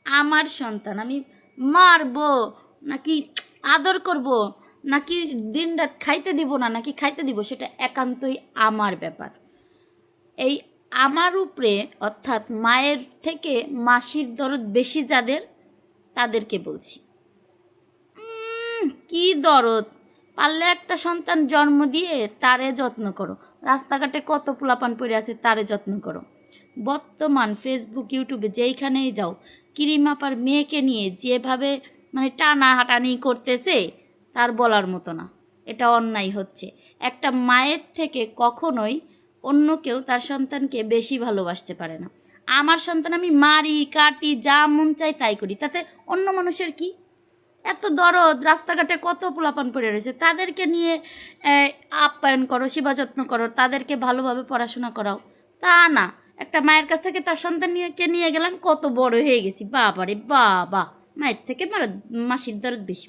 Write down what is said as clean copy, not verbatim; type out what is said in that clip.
আমার সন্তান আমি মারবো নাকি আদর করব, নাকি দিনরাত খাইতে দিব না, নাকি খাইতে দিব, সেটা একান্তই আমার ব্যাপার। এই আমার উপরে অর্থাৎ মায়ের থেকে মাসির দরদ বেশি যাদের, তাদেরকে বলছি কি দরদ। পারলে একটা সন্তান জন্ম দিয়ে তারে যত্ন করো। রাস্তাঘাটে কত পোলাপান পড়ে আছে, তারে যত্ন করো। বর্তমান ফেসবুক ইউটিউবে যেইখানেই যাও, কিরিমাপার মেয়েকে নিয়ে যেভাবে মানে টানা হাঁটানি করতেছে, তার বলার মতো না। এটা অন্যায় হচ্ছে। একটা মায়ের থেকে কখনোই অন্য কেউ তার সন্তানকে বেশি ভালোবাসতে পারে না। আমার সন্তান আমি মারি কাটি যা মন চাই তাই করি, তাতে অন্য মানুষের কি? এত দরদ, রাস্তাঘাটে কত পোলাপান পড়ে রয়েছে, তাদেরকে নিয়ে আপ্যায়ন করো, সেবা যত্ন করো, তাদেরকে ভালোভাবে পড়াশোনা করাও। তা না, একটা মায়ের কাছ থেকে তার সন্তানকে নিয়ে গেলাম, কত বড় হয়ে গেছি, বাবা রে বাবা, মায়ের থেকে মাসির দরদ বেশি।